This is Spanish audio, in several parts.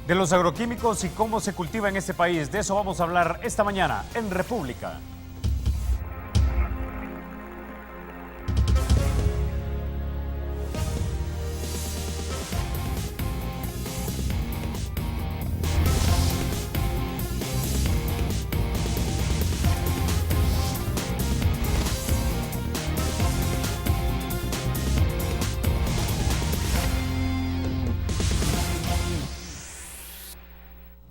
De los agroquímicos y cómo se cultiva en este país. De eso vamos a hablar esta mañana en República.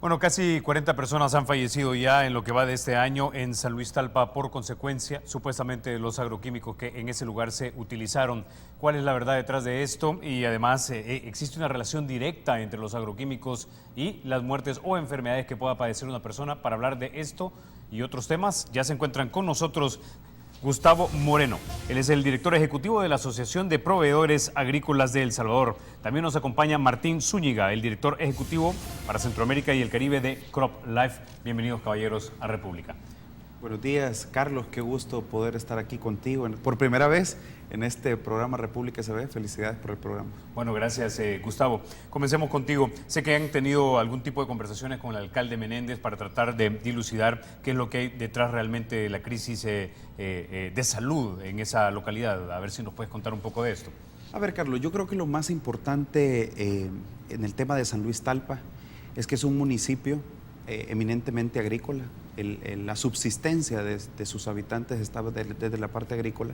Bueno, casi 40 personas han fallecido ya en lo que va de este año en San Luis Talpa por consecuencia, supuestamente, de los agroquímicos que en ese lugar se utilizaron. ¿Cuál es la verdad detrás de esto? Y además, ¿existe una relación directa entre los agroquímicos y las muertes o enfermedades que pueda padecer una persona? Para hablar de esto y otros temas, ya se encuentran con nosotros Gustavo Moreno. Él es el director ejecutivo de la Asociación de Proveedores Agrícolas de El Salvador. También nos acompaña Martín Zúñiga, el director ejecutivo para Centroamérica y el Caribe de CropLife. Bienvenidos, caballeros, a República. Buenos días, Carlos. Qué gusto poder estar aquí contigo por primera vez en este programa República SB. Felicidades por el programa. Bueno, gracias, Gustavo. Comencemos contigo. Sé que han tenido algún tipo de conversaciones con el alcalde Menéndez para tratar de dilucidar qué es lo que hay detrás realmente de la crisis de salud en esa localidad. A ver si nos puedes contar un poco de esto. A ver, Carlos, yo creo que lo más importante en el tema de San Luis Talpa es que es un municipio eminentemente agrícola. La subsistencia de sus habitantes estaba desde la parte agrícola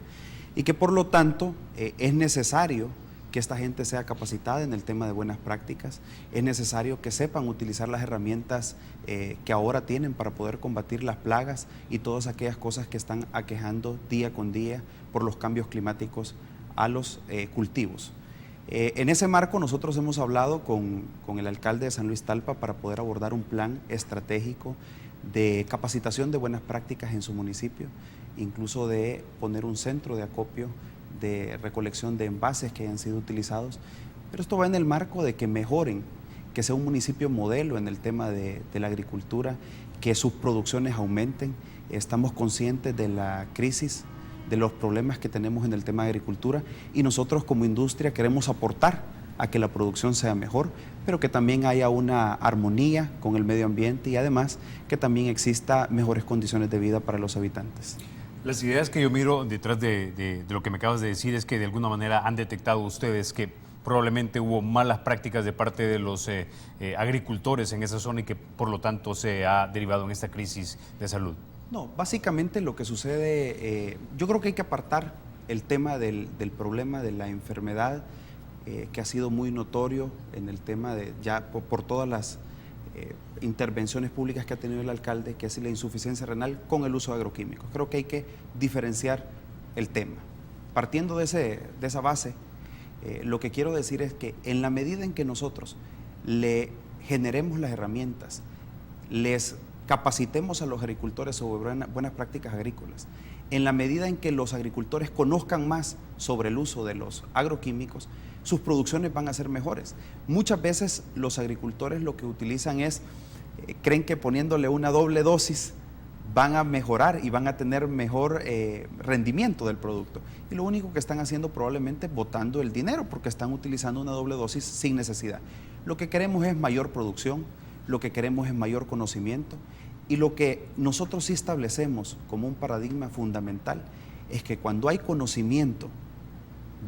y que por lo tanto es necesario que esta gente sea capacitada en el tema de buenas prácticas, es necesario que sepan utilizar las herramientas que ahora tienen para poder combatir las plagas y todas aquellas cosas que están aquejando día con día por los cambios climáticos a los cultivos. En ese marco nosotros hemos hablado con el alcalde de San Luis Talpa para poder abordar un plan estratégico de capacitación de buenas prácticas en su municipio, incluso de poner un centro de acopio, de recolección de envases que hayan sido utilizados, pero esto va en el marco de que mejoren, que sea un municipio modelo en el tema de la agricultura, que sus producciones aumenten. Estamos conscientes de la crisis, de los problemas que tenemos en el tema de agricultura y nosotros como industria queremos aportar a que la producción sea mejor, pero que también haya una armonía con el medio ambiente y además que también exista mejores condiciones de vida para los habitantes. Las ideas que yo miro detrás de lo que me acabas de decir es que de alguna manera han detectado ustedes que probablemente hubo malas prácticas de parte de los agricultores en esa zona y que por lo tanto se ha derivado en esta crisis de salud. No, básicamente lo que sucede, yo creo que hay que apartar el tema del problema de la enfermedad, que ha sido muy notorio en el tema de ya por todas las intervenciones públicas que ha tenido el alcalde, que es la insuficiencia renal con el uso de agroquímicos. Creo que hay que diferenciar el tema. Partiendo de esa base, lo que quiero decir es que en la medida en que nosotros le generemos las herramientas, les capacitemos a los agricultores sobre buenas prácticas agrícolas, en la medida en que los agricultores conozcan más sobre el uso de los agroquímicos, sus producciones van a ser mejores. Muchas veces los agricultores lo que utilizan es, creen que poniéndole una doble dosis van a mejorar y van a tener mejor rendimiento del producto. Y lo único que están haciendo probablemente es botando el dinero porque están utilizando una doble dosis sin necesidad. Lo que queremos es mayor producción, lo que queremos es mayor conocimiento y lo que nosotros sí establecemos como un paradigma fundamental es que cuando hay conocimiento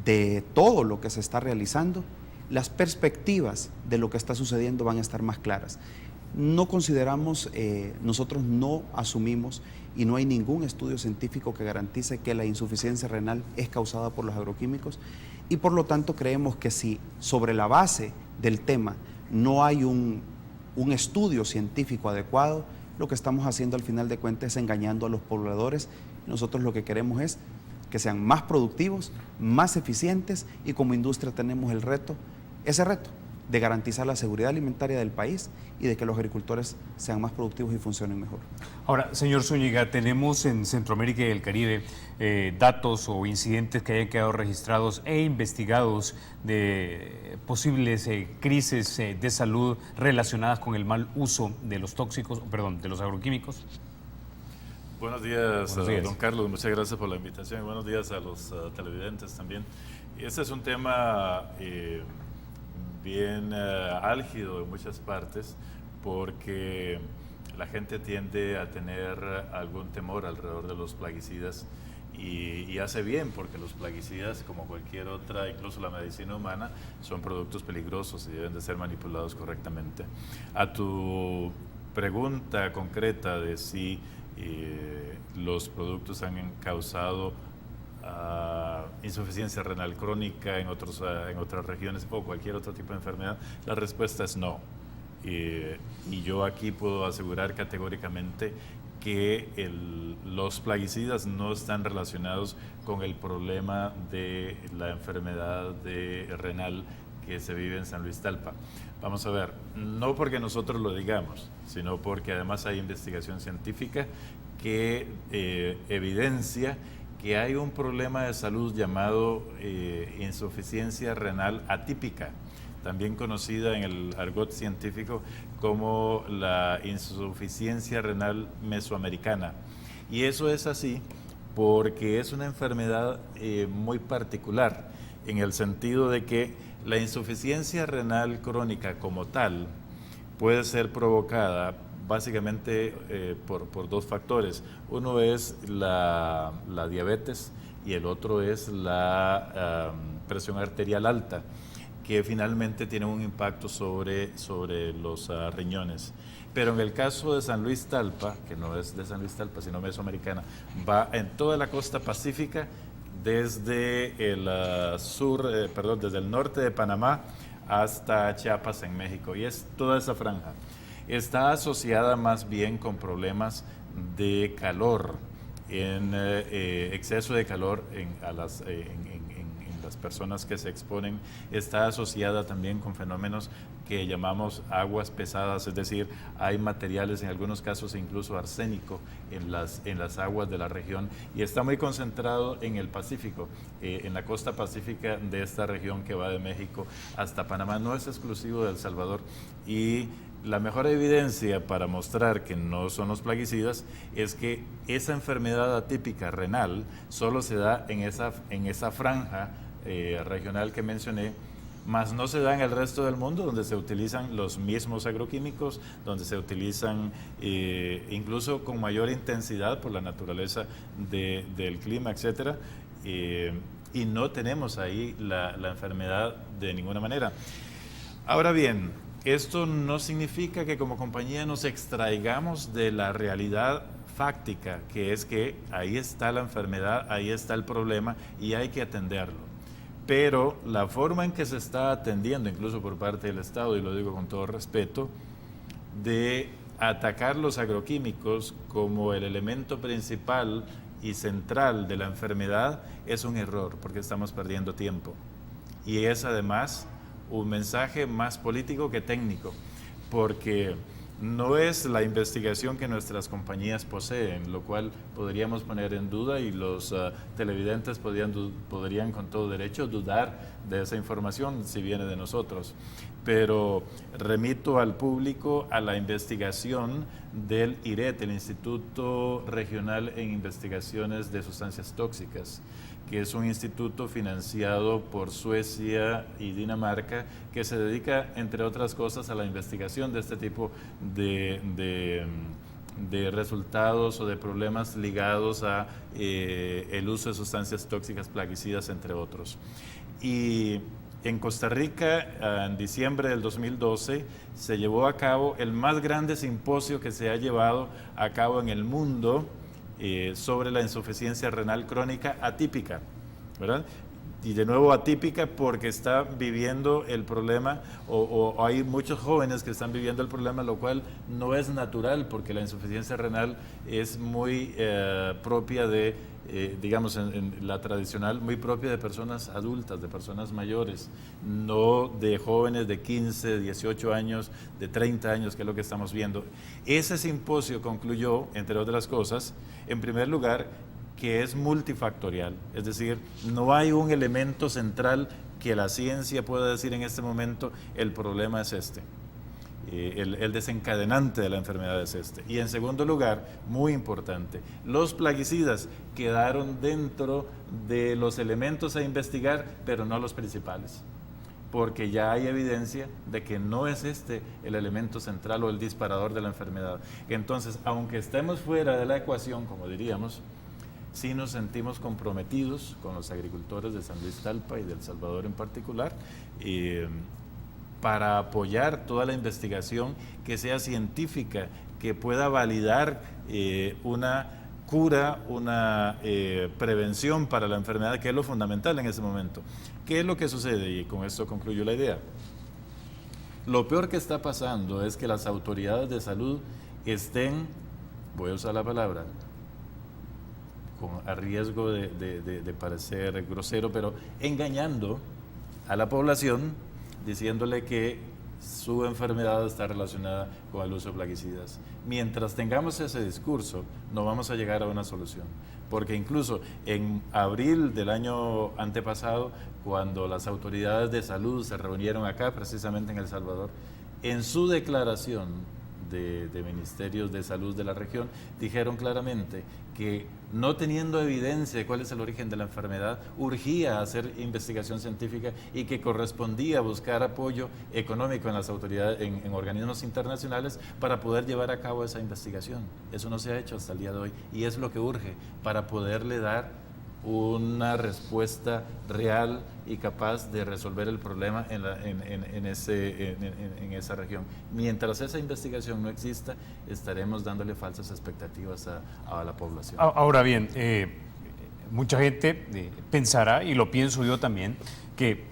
de todo lo que se está realizando, las perspectivas de lo que está sucediendo van a estar más claras. No consideramos, nosotros no asumimos y no hay ningún estudio científico que garantice que la insuficiencia renal es causada por los agroquímicos y por lo tanto creemos que si sobre la base del tema no hay un estudio científico adecuado, lo que estamos haciendo al final de cuentas es engañando a los pobladores. Nosotros lo que queremos es que sean más productivos, más eficientes y como industria tenemos ese reto de garantizar la seguridad alimentaria del país y de que los agricultores sean más productivos y funcionen mejor. Ahora, señor Zúñiga, tenemos en Centroamérica y el Caribe datos o incidentes que hayan quedado registrados e investigados de posibles crisis de salud relacionadas con el mal uso de los de los agroquímicos. Buenos días, Buenos días, don Carlos, muchas gracias por la invitación y buenos días a los televidentes también. Este es un tema bien álgido en muchas partes, porque la gente tiende a tener algún temor alrededor de los plaguicidas, y hace bien, porque los plaguicidas, como cualquier otra, incluso la medicina humana, son productos peligrosos y deben de ser manipulados correctamente. A tu pregunta concreta de si los productos han causado insuficiencia renal crónica en otras regiones o cualquier otro tipo de enfermedad, la respuesta es no. Y yo aquí puedo asegurar categóricamente que los plaguicidas no están relacionados con el problema de la enfermedad renal que se vive en San Luis Talpa. Vamos a ver, no porque nosotros lo digamos, sino porque además hay investigación científica que evidencia que hay un problema de salud llamado insuficiencia renal atípica, también conocida en el argot científico como la insuficiencia renal mesoamericana. Y eso es así porque es una enfermedad muy particular, en el sentido de que la insuficiencia renal crónica como tal puede ser provocada básicamente por dos factores. Uno es la diabetes y el otro es la presión arterial alta, que finalmente tiene un impacto sobre los riñones. Pero en el caso de San Luis Talpa, que no es de San Luis Talpa, sino mesoamericana, va en toda la costa pacífica, desde el desde el norte de Panamá hasta Chiapas en México, y es toda esa franja. Está asociada más bien con problemas de calor, en exceso de calor en las personas que se exponen. Está asociada también con fenómenos que llamamos aguas pesadas, es decir, hay materiales, en algunos casos incluso arsénico, en las aguas de la región, y está muy concentrado en el Pacífico, en la costa pacífica de esta región que va de México hasta Panamá. No es exclusivo de El Salvador, y la mejor evidencia para mostrar que no son los plaguicidas es que esa enfermedad atípica renal solo se da en esa franja regional que mencioné, más no se da en el resto del mundo, donde se utilizan los mismos agroquímicos, donde se utilizan incluso con mayor intensidad por la naturaleza del clima, etcétera, y no tenemos ahí la enfermedad de ninguna manera. Ahora bien, esto no significa que como compañía nos extraigamos de la realidad fáctica, que es que ahí está la enfermedad, ahí está el problema y hay que atenderlo. Pero la forma en que se está atendiendo, incluso por parte del Estado, y lo digo con todo respeto, de atacar los agroquímicos como el elemento principal y central de la enfermedad, es un error, porque estamos perdiendo tiempo. Y es además un mensaje más político que técnico, porque no es la investigación que nuestras compañías poseen, lo cual podríamos poner en duda, y los televidentes podrían con todo derecho dudar de esa información si viene de nosotros. Pero remito al público a la investigación del IRET, el Instituto Regional en Investigaciones de Sustancias Tóxicas, que es un instituto financiado por Suecia y Dinamarca, que se dedica, entre otras cosas, a la investigación de este tipo de resultados o de problemas ligados a el uso de sustancias tóxicas plaguicidas, entre otros. Y en Costa Rica, en diciembre del 2012, se llevó a cabo el más grande simposio que se ha llevado a cabo en el mundo sobre la insuficiencia renal crónica atípica, ¿verdad? Y de nuevo atípica porque está viviendo el problema, o hay muchos jóvenes que están viviendo el problema, lo cual no es natural, porque la insuficiencia renal es muy propia de, digamos, en la tradicional, muy propia de personas adultas, de personas mayores, no de jóvenes de 15, 18 años, de 30 años, que es lo que estamos viendo. Ese simposio concluyó, entre otras cosas, en primer lugar, que es multifactorial, es decir, no hay un elemento central que la ciencia pueda decir en este momento, el problema es este, el desencadenante de la enfermedad es este. Y en segundo lugar, muy importante, los plaguicidas quedaron dentro de los elementos a investigar, pero no los principales. porque ya hay evidencia de que no es este el elemento central o el disparador de la enfermedad. Entonces, aunque estemos fuera de la ecuación, como diríamos, sí nos sentimos comprometidos con los agricultores de San Luis Talpa y de El Salvador en particular, para apoyar toda la investigación que sea científica, que pueda validar una cura, una prevención para la enfermedad, que es lo fundamental en ese momento. ¿Qué es lo que sucede? Y con esto concluyo la idea. Lo peor que está pasando es que las autoridades de salud estén, voy a usar la palabra, a riesgo de parecer grosero, pero engañando a la población, diciéndole que su enfermedad está relacionada con el uso de plaguicidas. Mientras tengamos ese discurso, no vamos a llegar a una solución. Porque incluso en abril del año antepasado, cuando las autoridades de salud se reunieron acá, precisamente en El Salvador, en su declaración de ministerios de salud de la región, dijeron claramente que no teniendo evidencia de cuál es el origen de la enfermedad, urgía hacer investigación científica y que correspondía buscar apoyo económico en las autoridades, en organismos internacionales para poder llevar a cabo esa investigación. Eso no se ha hecho hasta el día de hoy y es lo que urge para poderle dar una respuesta real y capaz de resolver el problema en esa región. Mientras esa investigación no exista, estaremos dándole falsas expectativas a la población. Ahora bien, mucha gente pensará, y lo pienso yo también, que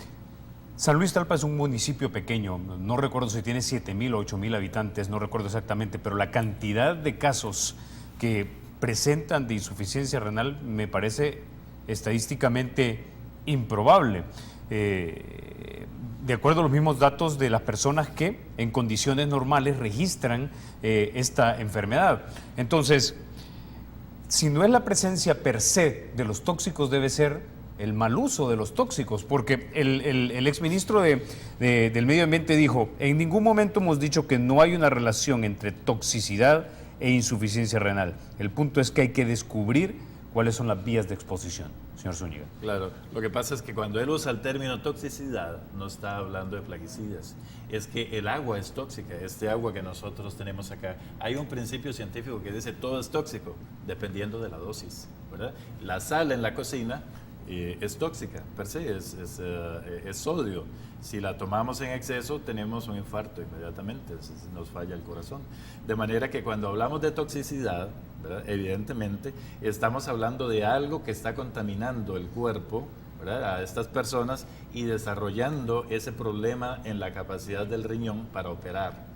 San Luis Talpa es un municipio pequeño, no recuerdo si tiene 7,000 o 8,000 habitantes, no recuerdo exactamente, pero la cantidad de casos que presentan de insuficiencia renal me parece estadísticamente improbable, de acuerdo a los mismos datos de las personas que en condiciones normales registran esta enfermedad. Entonces, si no es la presencia per se de los tóxicos, debe ser el mal uso de los tóxicos, porque el exministro del Medio Ambiente dijo, en ningún momento hemos dicho que no hay una relación entre toxicidad e insuficiencia renal. El punto es que hay que descubrir cuáles son las vías de exposición, señor Zúñiga. Claro, lo que pasa es que cuando él usa el término toxicidad, no está hablando de plaguicidas. Es que el agua es tóxica, este agua que nosotros tenemos acá. Hay un principio científico que dice todo es tóxico, dependiendo de la dosis, ¿verdad? La sal en la cocina es tóxica, per se, es sodio. Si la tomamos en exceso, tenemos un infarto inmediatamente, nos falla el corazón. De manera que cuando hablamos de toxicidad, ¿verdad? Evidentemente, estamos hablando de algo que está contaminando el cuerpo, ¿verdad? A estas personas y desarrollando ese problema en la capacidad del riñón para operar.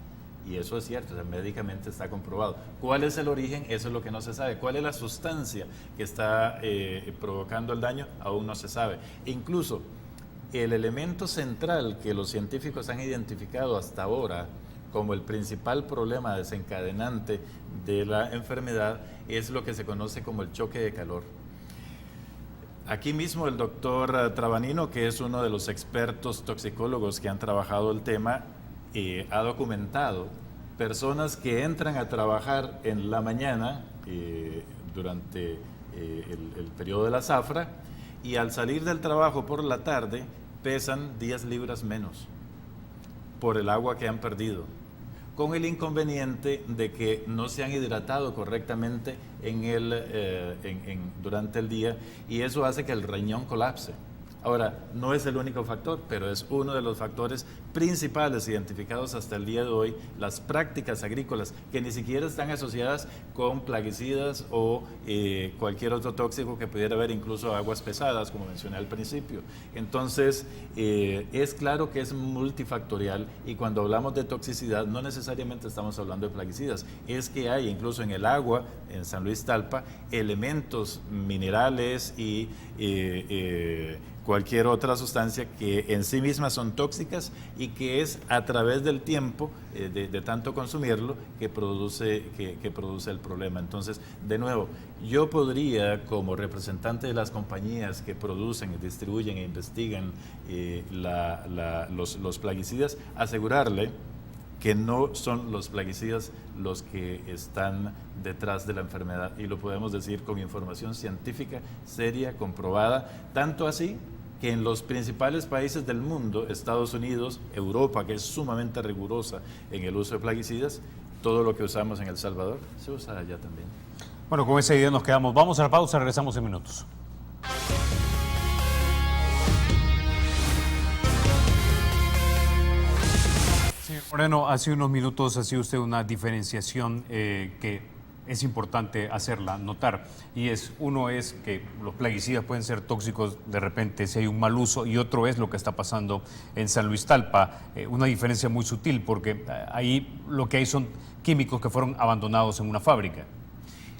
Y eso es cierto, o sea, médicamente está comprobado. ¿Cuál es el origen? Eso es lo que no se sabe. ¿Cuál es la sustancia que está provocando el daño? Aún no se sabe. E incluso el elemento central que los científicos han identificado hasta ahora como el principal problema desencadenante de la enfermedad es lo que se conoce como el choque de calor. Aquí mismo el doctor Trabanino, que es uno de los expertos toxicólogos que han trabajado el tema, ha documentado personas que entran a trabajar en la mañana durante el periodo de la zafra y al salir del trabajo por la tarde pesan 10 libras menos por el agua que han perdido, con el inconveniente de que no se han hidratado correctamente durante el día y eso hace que el riñón colapse. Ahora, no es el único factor, pero es uno de los factores principales identificados hasta el día de hoy, las prácticas agrícolas que ni siquiera están asociadas con plaguicidas o cualquier otro tóxico que pudiera haber, incluso aguas pesadas, como mencioné al principio. Entonces, es claro que es multifactorial y cuando hablamos de toxicidad no necesariamente estamos hablando de plaguicidas, es que hay incluso en el agua, en San Luis Talpa, elementos minerales y cualquier otra sustancia que en sí mismas son tóxicas y que es a través del tiempo, de tanto consumirlo, que produce el problema. Entonces, de nuevo, yo podría, como representante de las compañías que producen, distribuyen e investigan los plaguicidas, asegurarle que no son los plaguicidas los que están detrás de la enfermedad y lo podemos decir con información científica seria, comprobada, tanto así que en los principales países del mundo, Estados Unidos, Europa, que es sumamente rigurosa en el uso de plaguicidas, todo lo que usamos en El Salvador se usa allá también. Bueno, con esa idea nos quedamos. Vamos a la pausa, regresamos en minutos. Señor Moreno, hace unos minutos hacía usted una diferenciación que es importante hacerla notar, y uno es que los plaguicidas pueden ser tóxicos de repente si hay un mal uso, y otro es lo que está pasando en San Luis Talpa, una diferencia muy sutil porque ahí lo que hay son químicos que fueron abandonados en una fábrica.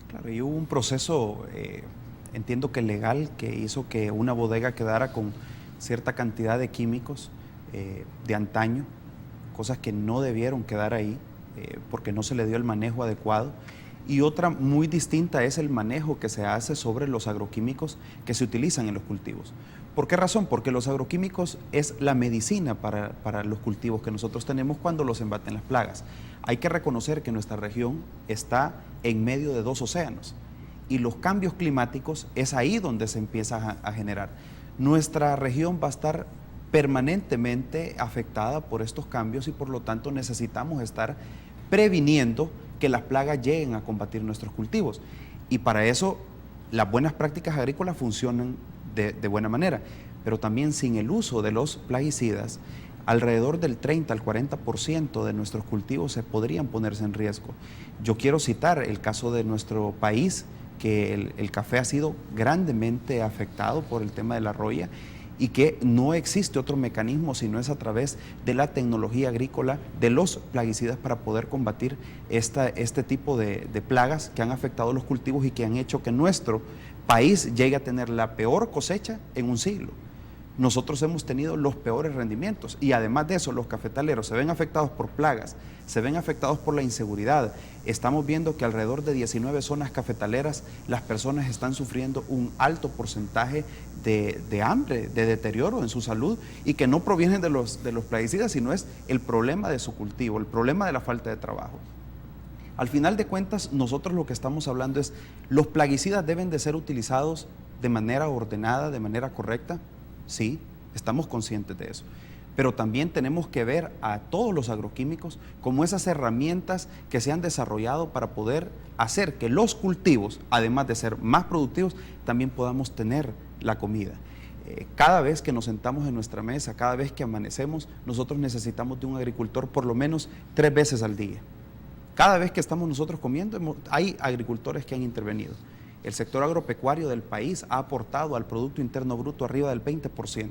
Claro, y hubo un proceso, entiendo que legal, que hizo que una bodega quedara con cierta cantidad de químicos de antaño, cosas que no debieron quedar ahí porque no se le dio el manejo adecuado. Y otra muy distinta es el manejo que se hace sobre los agroquímicos que se utilizan en los cultivos. ¿Por qué razón? Porque los agroquímicos es la medicina para los cultivos que nosotros tenemos cuando los embaten las plagas. Hay que reconocer que nuestra región está en medio de 2 océanos y los cambios climáticos es ahí donde se empieza a generar. Nuestra región va a estar permanentemente afectada por estos cambios y por lo tanto necesitamos estar previniendo que las plagas lleguen a combatir nuestros cultivos. Y para eso las buenas prácticas agrícolas funcionan de buena manera, pero también sin el uso de los plaguicidas, alrededor del 30 al 40% de nuestros cultivos se podrían ponerse en riesgo. Yo quiero citar el caso de nuestro país, que el café ha sido grandemente afectado por el tema de la roya y que no existe otro mecanismo sino es a través de la tecnología agrícola, de los plaguicidas para poder combatir este tipo de plagas que han afectado los cultivos y que han hecho que nuestro país llegue a tener la peor cosecha en un siglo. Nosotros hemos tenido los peores rendimientos y además de eso los cafetaleros se ven afectados por plagas, se ven afectados por la inseguridad. Estamos viendo que alrededor de 19 zonas cafetaleras las personas están sufriendo un alto porcentaje de hambre, de deterioro en su salud y que no provienen de los plaguicidas, sino es el problema de su cultivo, el problema de la falta de trabajo. Al final de cuentas, nosotros lo que estamos hablando es los plaguicidas deben de ser utilizados de manera ordenada, de manera correcta. Sí, estamos conscientes de eso, pero también tenemos que ver a todos los agroquímicos como esas herramientas que se han desarrollado para poder hacer que los cultivos, además de ser más productivos, también podamos tener la comida. Cada vez que nos sentamos en nuestra mesa, cada vez que amanecemos, nosotros necesitamos de un agricultor por lo menos 3 veces al día. Cada vez que estamos nosotros comiendo, hay agricultores que han intervenido. El sector agropecuario del país ha aportado al Producto Interno Bruto arriba del 20%.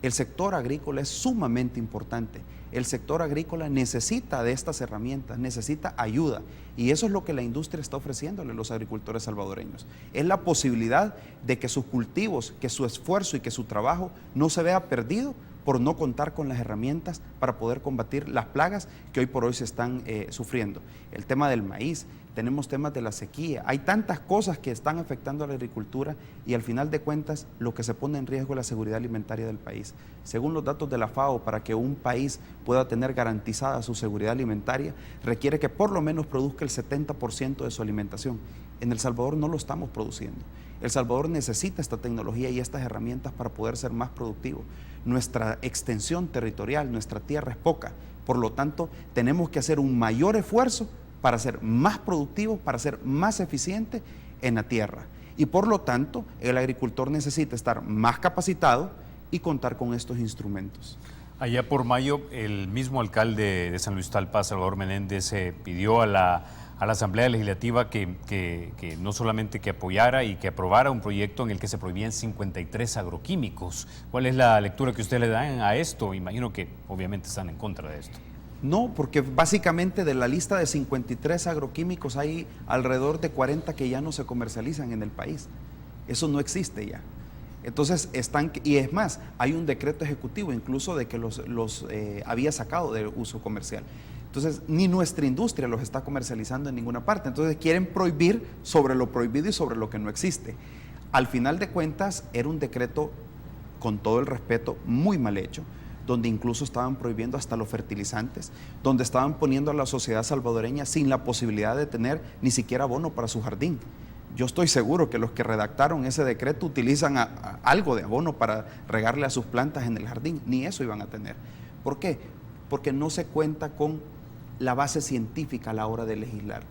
El sector agrícola es sumamente importante. El sector agrícola necesita de estas herramientas, necesita ayuda. Y eso es lo que la industria está ofreciéndole a los agricultores salvadoreños. Es la posibilidad de que sus cultivos, que su esfuerzo y que su trabajo no se vea perdido por no contar con las herramientas para poder combatir las plagas que hoy por hoy se están sufriendo. El tema del maíz, tenemos temas de la sequía, hay tantas cosas que están afectando a la agricultura y al final de cuentas lo que se pone en riesgo es la seguridad alimentaria del país. Según los datos de la FAO, para que un país pueda tener garantizada su seguridad alimentaria, requiere que por lo menos produzca el 70% de su alimentación. En El Salvador no lo estamos produciendo. El Salvador necesita esta tecnología y estas herramientas para poder ser más productivo. Nuestra extensión territorial, nuestra tierra es poca, por lo tanto tenemos que hacer un mayor esfuerzo para ser más productivos, para ser más eficientes en la tierra. Y por lo tanto, el agricultor necesita estar más capacitado y contar con estos instrumentos. Allá por mayo, el mismo alcalde de San Luis Talpa, Salvador Menéndez, pidió a la Asamblea Legislativa que no solamente que apoyara y que aprobara un proyecto en el que se prohibían 53 agroquímicos. ¿Cuál es la lectura que ustedes le dan a esto? Imagino que obviamente están en contra de esto. No, porque básicamente de la lista de 53 agroquímicos hay alrededor de 40 que ya no se comercializan en el país. Eso no existe ya. Entonces y es más, hay un decreto ejecutivo incluso de que los había sacado de uso comercial. Entonces, ni nuestra industria los está comercializando en ninguna parte. Entonces, quieren prohibir sobre lo prohibido y sobre lo que no existe. Al final de cuentas, era un decreto, con todo el respeto, muy mal hecho, donde incluso estaban prohibiendo hasta los fertilizantes, donde estaban poniendo a la sociedad salvadoreña sin la posibilidad de tener ni siquiera abono para su jardín. Yo estoy seguro que los que redactaron ese decreto utilizan algo de abono para regarle a sus plantas en el jardín. Ni eso iban a tener. ¿Por qué? Porque no se cuenta con la base científica a la hora de legislar.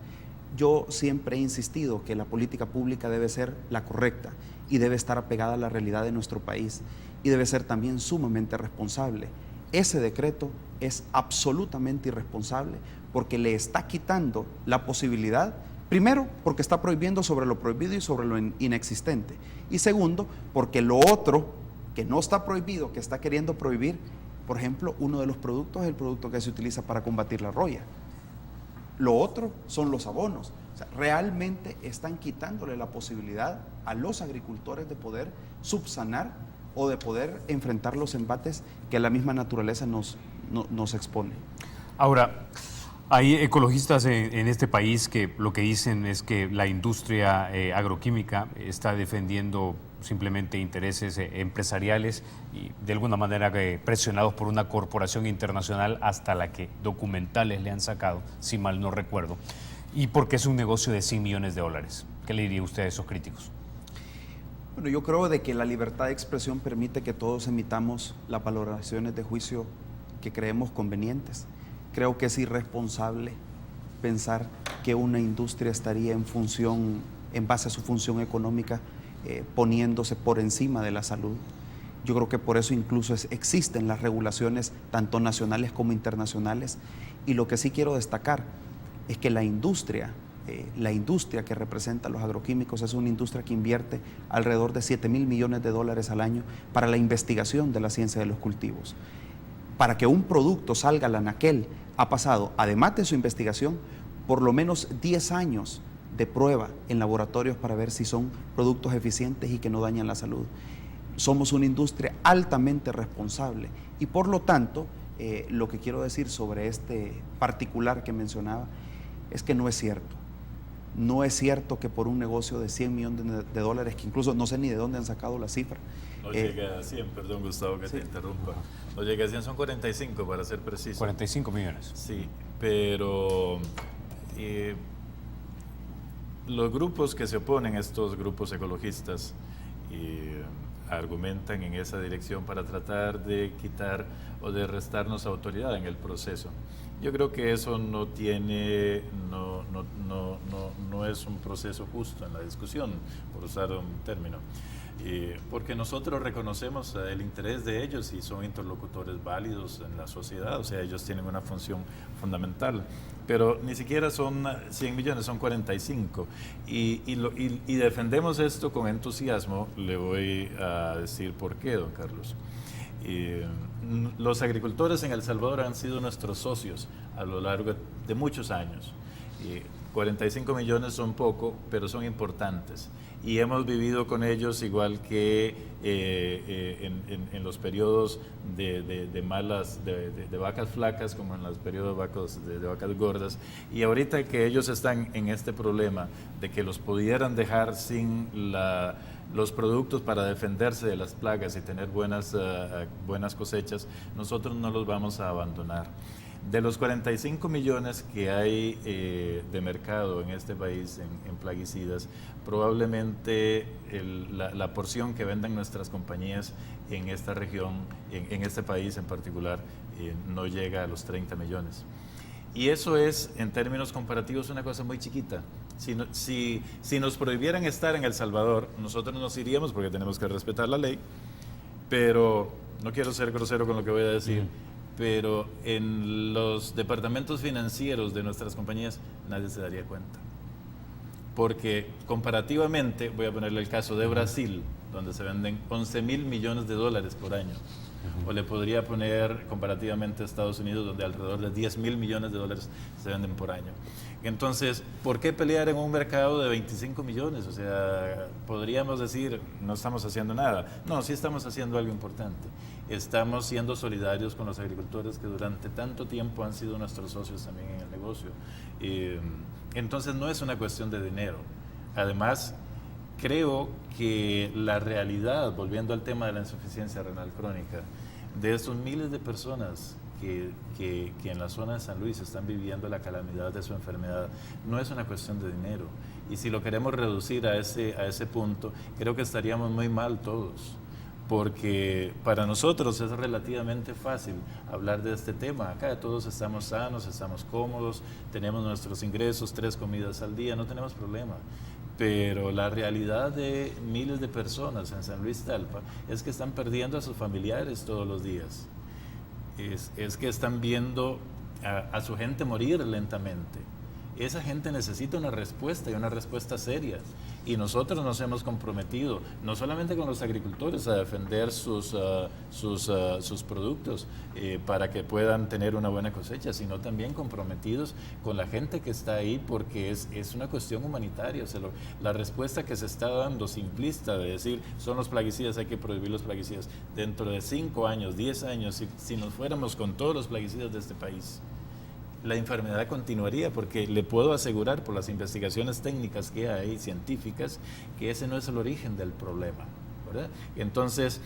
Yo siempre he insistido que la política pública debe ser la correcta y debe estar apegada a la realidad de nuestro país y debe ser también sumamente responsable. Ese decreto es absolutamente irresponsable porque le está quitando la posibilidad, primero, porque está prohibiendo sobre lo prohibido y sobre lo inexistente, y segundo, porque lo otro que no está prohibido, que está queriendo prohibir, por ejemplo, uno de los productos es el producto que se utiliza para combatir la roya. Lo otro son los abonos. O sea, realmente están quitándole la posibilidad a los agricultores de poder subsanar o de poder enfrentar los embates que la misma naturaleza nos expone. Ahora, hay ecologistas en este país que lo que dicen es que la industria agroquímica está defendiendo simplemente intereses empresariales y de alguna manera presionados por una corporación internacional hasta la que documentales le han sacado, si mal no recuerdo, y porque es un negocio de $100 millones. ¿Qué le diría usted a esos críticos? Bueno, yo creo de que la libertad de expresión permite que todos emitamos las valoraciones de juicio que creemos convenientes. Creo que es irresponsable pensar que una industria estaría en base a su función económica, poniéndose por encima de la salud. Yo creo que por eso incluso existen las regulaciones tanto nacionales como internacionales. Y lo que sí quiero destacar es que la industria que representa los agroquímicos es una industria que invierte alrededor de $7,000 millones al año para la investigación de la ciencia de los cultivos. Para que un producto salga al anaquel ha pasado, además de su investigación, por lo menos 10 años de prueba en laboratorios para ver si son productos eficientes y que no dañan la salud. Somos una industria altamente responsable y por lo tanto, lo que quiero decir sobre este particular que mencionaba es que no es cierto. No es cierto que por un negocio de $100 millones, que incluso no sé ni de dónde han sacado la cifra. No llega a 100, perdón Gustavo que sí te interrumpa. No llega a 100, son 45 para ser preciso. 45 millones. Sí, pero los grupos que se oponen, estos grupos ecologistas, argumentan en esa dirección para tratar de quitar o de restarnos autoridad en el proceso. Yo creo que eso no es un proceso justo en la discusión, por usar un término, porque nosotros reconocemos el interés de ellos y son interlocutores válidos en la sociedad, o sea, ellos tienen una función fundamental, pero ni siquiera son 100 millones, son 45, y defendemos esto con entusiasmo. Le voy a decir por qué, don Carlos. Los agricultores en El Salvador han sido nuestros socios a lo largo de muchos años. 45 millones son poco, pero son importantes. Y hemos vivido con ellos igual que en los periodos de vacas flacas como en los periodos de vacas gordas. Y ahorita que ellos están en este problema de que los pudieran dejar sin los productos para defenderse de las plagas y tener buenas cosechas, nosotros no los vamos a abandonar. De los 45 millones que hay de mercado en este país en plaguicidas, probablemente la porción que vendan nuestras compañías en esta región, en este país en particular, no llega a los 30 millones. Y eso es, en términos comparativos, una cosa muy chiquita. Si nos prohibieran estar en El Salvador, nosotros nos iríamos porque tenemos que respetar la ley, pero no quiero ser grosero con lo que voy a decir, pero en los departamentos financieros de nuestras compañías nadie se daría cuenta. Porque comparativamente, voy a ponerle el caso de Brasil, donde se venden $11,000 millones por año. O le podría poner comparativamente a Estados Unidos, donde alrededor de $10,000 millones se venden por año. Entonces, ¿por qué pelear en un mercado de 25 millones? O sea, podríamos decir, no estamos haciendo nada. No, sí estamos haciendo algo importante. Estamos siendo solidarios con los agricultores que durante tanto tiempo han sido nuestros socios también en el negocio. Entonces, no es una cuestión de dinero. Además, creo que la realidad, volviendo al tema de la insuficiencia renal crónica, de esos miles de personas que en la zona de San Luis están viviendo la calamidad de su enfermedad, no es una cuestión de dinero. Y si lo queremos reducir a ese punto, creo que estaríamos muy mal todos. Porque para nosotros es relativamente fácil hablar de este tema. Acá todos estamos sanos, estamos cómodos, tenemos nuestros ingresos, 3 comidas al día, no tenemos problema. Pero la realidad de miles de personas en San Luis Talpa es que están perdiendo a sus familiares todos los días. Es que están viendo a su gente morir lentamente. Esa gente necesita una respuesta y una respuesta seria. Y nosotros nos hemos comprometido, no solamente con los agricultores, a defender sus productos para que puedan tener una buena cosecha, sino también comprometidos con la gente que está ahí, porque es una cuestión humanitaria. O sea, la respuesta que se está dando simplista de decir, son los plaguicidas, hay que prohibir los plaguicidas. Dentro de 5 años, 10 años, si nos fuéramos con todos los plaguicidas de este país, la enfermedad continuaría, porque le puedo asegurar por las investigaciones técnicas que hay, científicas, que ese no es el origen del problema, ¿verdad? Entonces,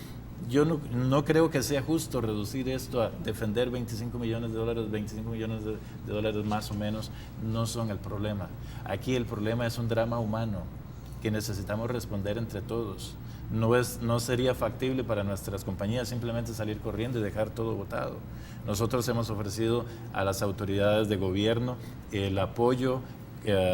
yo no creo que sea justo reducir esto a defender 25 millones de dólares, 25 millones de dólares más o menos, no son el problema. Aquí el problema es un drama humano que necesitamos responder entre todos. No sería factible para nuestras compañías simplemente salir corriendo y dejar todo botado. Nosotros hemos ofrecido a las autoridades de gobierno el apoyo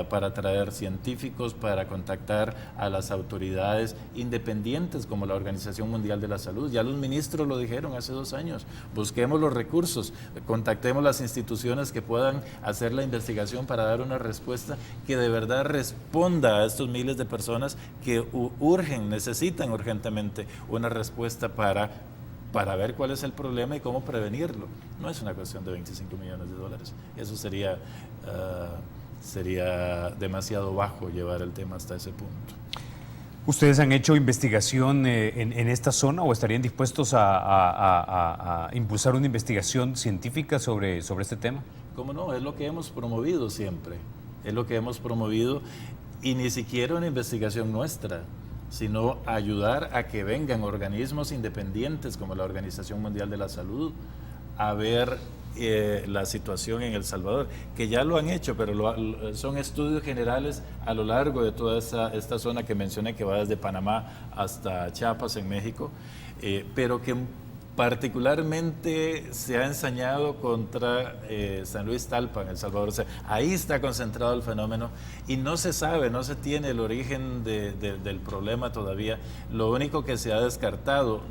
para traer científicos, para contactar a las autoridades independientes como la Organización Mundial de la Salud. Ya los ministros lo dijeron hace 2 años, busquemos los recursos, contactemos las instituciones que puedan hacer la investigación para dar una respuesta que de verdad responda a estos miles de personas que necesitan urgentemente una respuesta para ver cuál es el problema y cómo prevenirlo. No es una cuestión de 25 millones de dólares, eso sería demasiado bajo llevar el tema hasta ese punto. ¿Ustedes han hecho investigación en esta zona o estarían dispuestos a impulsar una investigación científica sobre este tema? ¿Cómo no? Es lo que hemos promovido siempre. Es lo que hemos promovido, y ni siquiera una investigación nuestra, sino ayudar a que vengan organismos independientes como la Organización Mundial de la Salud a ver la situación en El Salvador, que ya lo han hecho, pero son estudios generales a lo largo de toda esta zona que mencioné, que va desde Panamá hasta Chiapas en México, pero que particularmente se ha ensañado contra San Luis Talpa en El Salvador. O sea, ahí está concentrado el fenómeno y no se sabe, no se tiene el origen del problema todavía. Lo único que se ha descartado,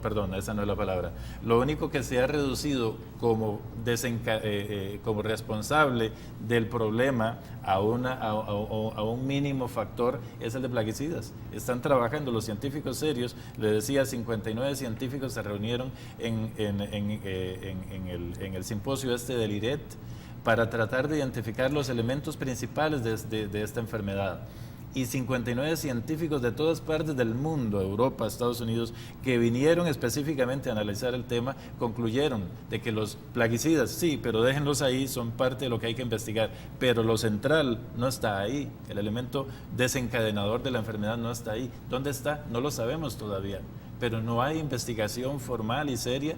perdón, esa no es la palabra, lo único que se ha reducido como responsable del problema a un mínimo factor es el de plaguicidas. Están trabajando los científicos serios, le decía, 59 científicos se reunieron en el simposio del IRET para tratar de identificar los elementos principales de esta enfermedad. Y 59 científicos de todas partes del mundo, Europa, Estados Unidos, que vinieron específicamente a analizar el tema, concluyeron de que los plaguicidas, sí, pero déjenlos ahí, son parte de lo que hay que investigar, pero lo central no está ahí, el elemento desencadenador de la enfermedad no está ahí. ¿Dónde está? No lo sabemos todavía, pero no hay investigación formal y seria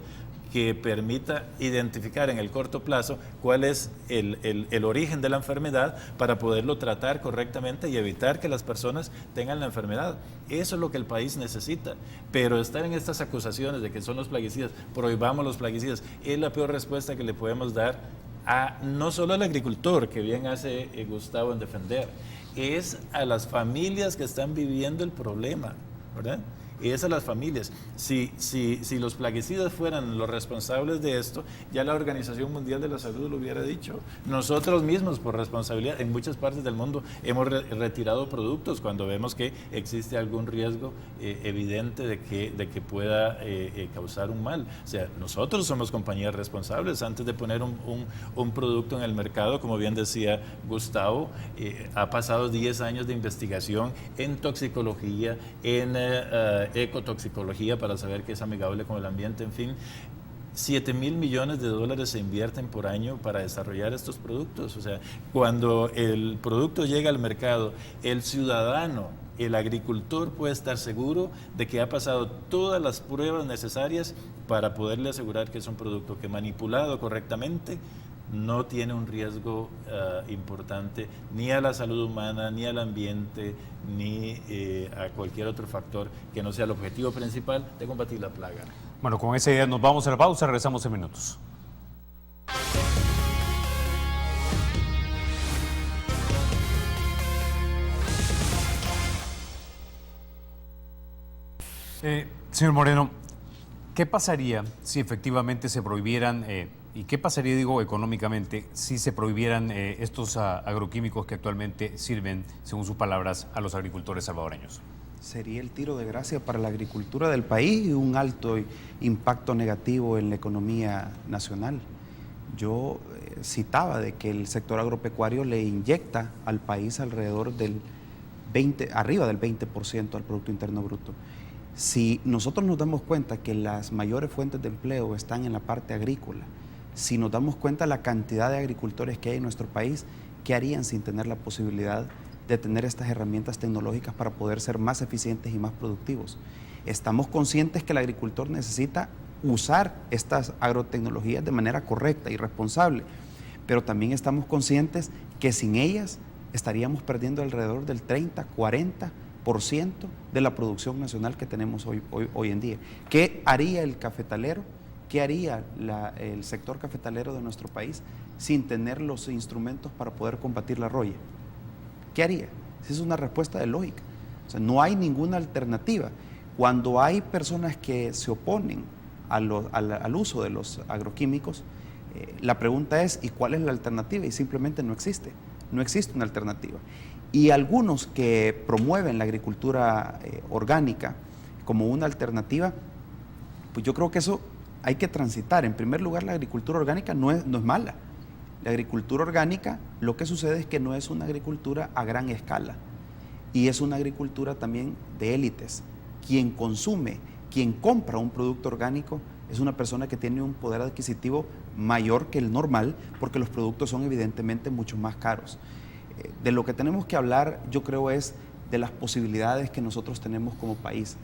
que permita identificar en el corto plazo cuál es el origen de la enfermedad para poderlo tratar correctamente y evitar que las personas tengan la enfermedad. Eso es lo que el país necesita, pero estar en estas acusaciones de que son los plaguicidas, prohibamos los plaguicidas, es la peor respuesta que le podemos dar no solo al agricultor, que bien hace Gustavo en defender, es a las familias que están viviendo el problema, ¿verdad? Y es a las familias. Si los plaguicidas fueran los responsables de esto, ya la Organización Mundial de la Salud lo hubiera dicho. Nosotros mismos, por responsabilidad, en muchas partes del mundo hemos retirado productos cuando vemos que existe algún riesgo evidente de que pueda causar un mal. O sea, nosotros somos compañías responsables. Antes de poner un producto en el mercado, como bien decía Gustavo, ha pasado 10 años de investigación en toxicología, en ecotoxicología para saber que es amigable con el ambiente, en fin. 7,000 millones de dólares se invierten por año para desarrollar estos productos. O sea, cuando el producto llega al mercado, el ciudadano el agricultor puede estar seguro de que ha pasado todas las pruebas necesarias para poderle asegurar que es un producto que, manipulado correctamente, no tiene un riesgo importante ni a la salud humana, ni al ambiente, ni a cualquier otro factor que no sea el objetivo principal de combatir la plaga. Bueno, con esa idea nos vamos a la pausa, regresamos en minutos. Señor Moreno, ¿qué pasaría si efectivamente se prohibieran, y qué pasaría, digo, económicamente, si se prohibieran estos agroquímicos que actualmente sirven, según sus palabras, a los agricultores salvadoreños? Sería el tiro de gracia para la agricultura del país y un alto impacto negativo en la economía nacional. Yo citaba de que el sector agropecuario le inyecta al país alrededor del arriba del 20% al Producto Interno Bruto. Si nosotros nos damos cuenta que las mayores fuentes de empleo están en la parte agrícola, si nos damos cuenta de la cantidad de agricultores que hay en nuestro país, ¿qué harían sin tener la posibilidad de tener estas herramientas tecnológicas para poder ser más eficientes y más productivos? Estamos conscientes que el agricultor necesita usar estas agrotecnologías de manera correcta y responsable, pero también estamos conscientes que sin ellas estaríamos perdiendo alrededor del 30-40% de la producción nacional que tenemos hoy en día. ¿Qué haría el cafetalero? ¿Qué haría el sector cafetalero de nuestro país sin tener los instrumentos para poder combatir la roya? ¿Qué haría? Esa es una respuesta de lógica. O sea, no hay ninguna alternativa. Cuando hay personas que se oponen al uso de los agroquímicos, la pregunta es, ¿y cuál es la alternativa? Y simplemente no existe una alternativa. Y algunos que promueven la agricultura orgánica como una alternativa, pues yo creo que eso hay que transitar. En primer lugar, la agricultura orgánica no es mala. La agricultura orgánica, lo que sucede es que no es una agricultura a gran escala y es una agricultura también de élites. Quien consume, quien compra un producto orgánico es una persona que tiene un poder adquisitivo mayor que el normal, porque los productos son evidentemente mucho más caros. De lo que tenemos que hablar, yo creo, es de las posibilidades que nosotros tenemos como país.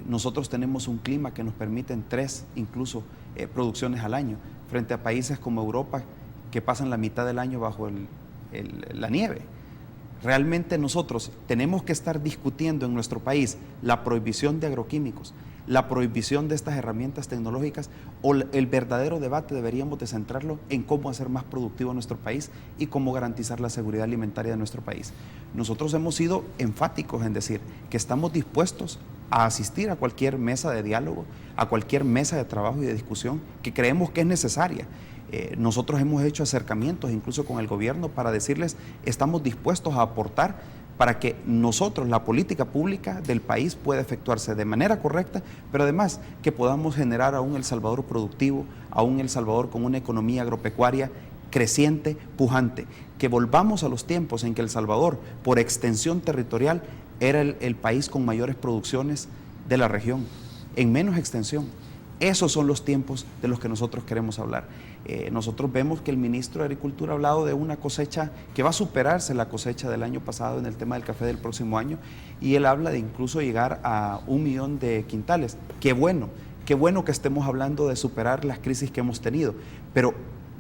Nosotros tenemos un clima que nos permite en 3 incluso producciones al año, frente a países como Europa que pasan la mitad del año bajo la nieve. Realmente nosotros tenemos que estar discutiendo en nuestro país la prohibición de agroquímicos, la prohibición de estas herramientas tecnológicas, o el verdadero debate deberíamos de centrarlo en cómo hacer más productivo nuestro país y cómo garantizar la seguridad alimentaria de nuestro país. Nosotros hemos sido enfáticos en decir que estamos dispuestos a asistir a cualquier mesa de diálogo, a cualquier mesa de trabajo y de discusión que creemos que es necesaria. Nosotros hemos hecho acercamientos incluso con el gobierno para decirles, estamos dispuestos a aportar para que nosotros, la política pública del país, pueda efectuarse de manera correcta, pero además que podamos generar a un El Salvador productivo, a un El Salvador con una economía agropecuaria creciente, pujante, que volvamos a los tiempos en que El Salvador, por extensión territorial, era el país con mayores producciones de la región, en menos extensión. Esos son los tiempos de los que nosotros queremos hablar. Nosotros vemos que el ministro de Agricultura ha hablado de una cosecha que va a superarse la cosecha del año pasado en el tema del café del próximo año, y él habla de incluso llegar a 1 millón de quintales. Qué bueno que estemos hablando de superar las crisis que hemos tenido, pero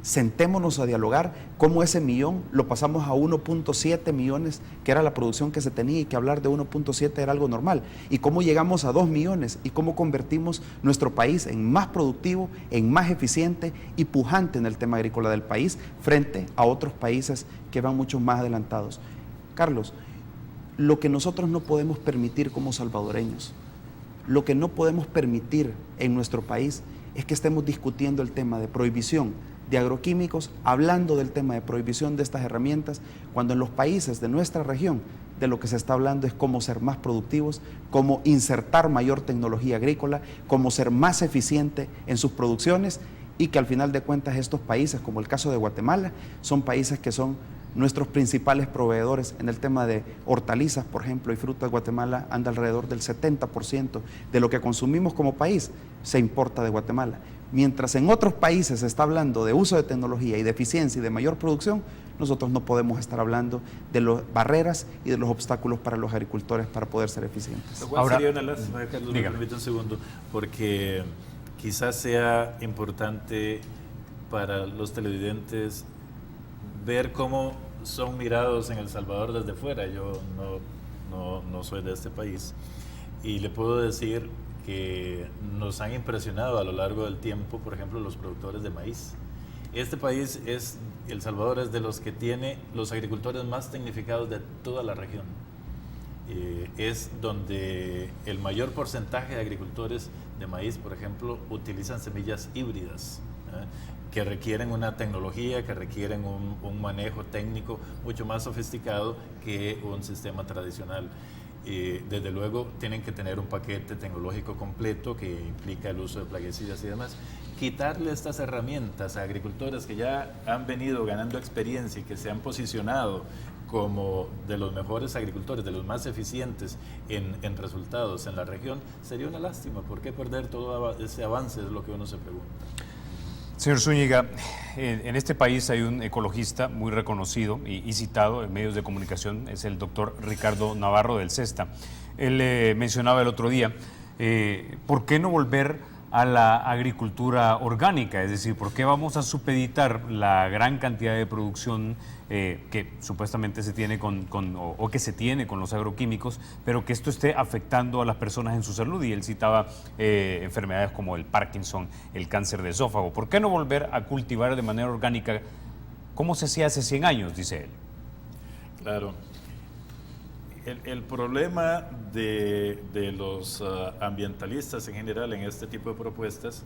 sentémonos a dialogar cómo ese millón lo pasamos a 1.7 millones, que era la producción que se tenía, y que hablar de 1.7 era algo normal, y cómo llegamos a 2 millones y cómo convertimos nuestro país en más productivo, en más eficiente y pujante en el tema agrícola del país frente a otros países que van mucho más adelantados. Carlos, lo que nosotros no podemos permitir como salvadoreños, lo que no podemos permitir en nuestro país es que estemos discutiendo el tema de prohibición de agroquímicos, hablando del tema de prohibición de estas herramientas, cuando en los países de nuestra región de lo que se está hablando es cómo ser más productivos, cómo insertar mayor tecnología agrícola, cómo ser más eficiente en sus producciones, y que al final de cuentas estos países, como el caso de Guatemala, son países que son nuestros principales proveedores en el tema de hortalizas, por ejemplo, y frutas. Guatemala anda alrededor del 70% de lo que consumimos como país se importa de Guatemala. Mientras en otros países se está hablando de uso de tecnología y de eficiencia y de mayor producción, nosotros no podemos estar hablando de las barreras y de los obstáculos para los agricultores para poder ser eficientes. Lo cual Ahora, sería una lástima, Carlos, me permite un segundo, porque quizás sea importante para los televidentes ver cómo son mirados en El Salvador desde fuera. Yo no soy de este país y le puedo decir que nos han impresionado a lo largo del tiempo, por ejemplo, los productores de maíz. Este país, El Salvador, es de los que tiene los agricultores más tecnificados de toda la región. Es donde el mayor porcentaje de agricultores de maíz, por ejemplo, utilizan semillas híbridas, que requieren una tecnología, que requieren un manejo técnico mucho más sofisticado que un sistema tradicional. Desde luego tienen que tener un paquete tecnológico completo que implica el uso de plaguicidas y demás. Quitarle estas herramientas a agricultores que ya han venido ganando experiencia y que se han posicionado como de los mejores agricultores, de los más eficientes en resultados en la región, sería una lástima. ¿Por qué perder todo ese avance? Es lo que uno se pregunta. Señor Zúñiga, en este país hay un ecologista muy reconocido y citado en medios de comunicación, es el doctor Ricardo Navarro del CESTA. Él mencionaba el otro día, ¿por qué no volver a la agricultura orgánica? Es decir, ¿por qué vamos a supeditar la gran cantidad de producción que supuestamente se tiene o que se tiene con los agroquímicos, pero que esto esté afectando a las personas en su salud? Y él citaba enfermedades como el Parkinson, el cáncer de esófago. ¿Por qué no volver a cultivar de manera orgánica como se hacía hace 100 años, dice él? Claro. El problema de los ambientalistas en general en este tipo de propuestas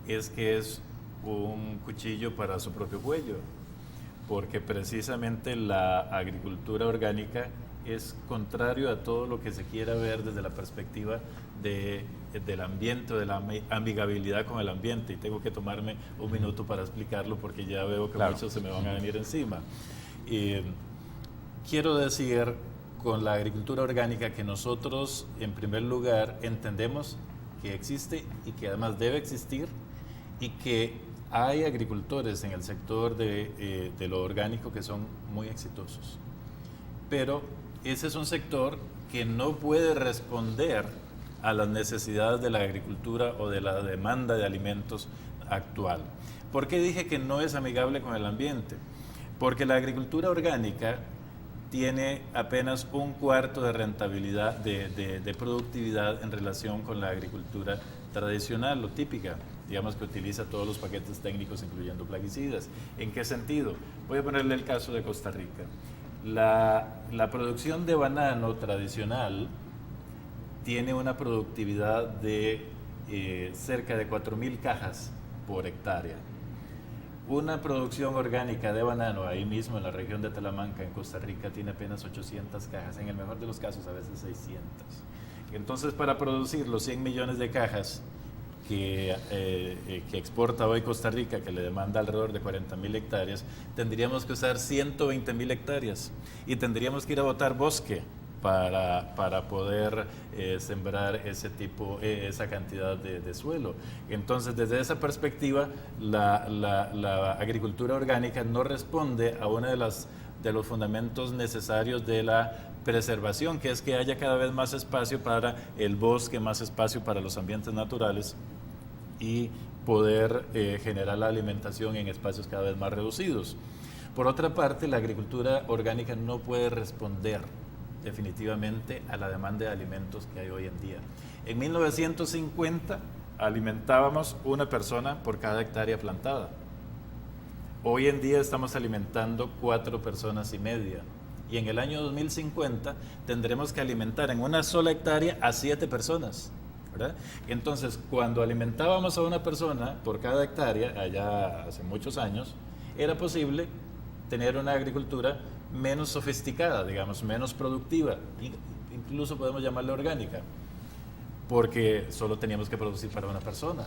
es que es un cuchillo para su propio cuello, porque precisamente la agricultura orgánica es contrario a todo lo que se quiera ver desde la perspectiva del ambiente, de la amigabilidad con el ambiente. Y tengo que tomarme un minuto para explicarlo porque ya veo que muchos se me van a venir encima. Quiero decir con la agricultura orgánica que nosotros, en primer lugar, entendemos que existe y que además debe existir, y que hay agricultores en el sector de lo orgánico que son muy exitosos. Pero ese es un sector que no puede responder a las necesidades de la agricultura o de la demanda de alimentos actual. ¿Por qué dije que no es amigable con el ambiente? Porque la agricultura orgánica tiene apenas un cuarto de rentabilidad, de productividad en relación con la agricultura tradicional o típica, digamos, que utiliza todos los paquetes técnicos incluyendo plaguicidas. ¿En qué sentido? Voy a ponerle el caso de Costa Rica. La producción de banano tradicional tiene una productividad de cerca de 4.000 cajas por hectárea. Una producción orgánica de banano ahí mismo en la región de Talamanca, en Costa Rica, tiene apenas 800 cajas, en el mejor de los casos a veces 600. Entonces, para producir los 100 millones de cajas que exporta hoy Costa Rica, que le demanda alrededor de 40.000 hectáreas, tendríamos que usar 120.000 hectáreas y tendríamos que ir a botar bosque para poder sembrar esa cantidad de suelo. Entonces, desde esa perspectiva, la agricultura orgánica no responde a uno de los fundamentos necesarios de la preservación, que es que haya cada vez más espacio para el bosque, más espacio para los ambientes naturales y poder generar la alimentación en espacios cada vez más reducidos. Por otra parte, la agricultura orgánica no puede responder definitivamente a la demanda de alimentos que hay hoy en día. En 1950 alimentábamos una persona por cada hectárea plantada. Hoy en día estamos alimentando 4 personas y media. Y en el año 2050 tendremos que alimentar en una sola hectárea a 7 personas, ¿verdad? Entonces, cuando alimentábamos a una persona por cada hectárea, allá hace muchos años, era posible tener una agricultura menos sofisticada, digamos, menos productiva, incluso podemos llamarla orgánica, porque solo teníamos que producir para una persona.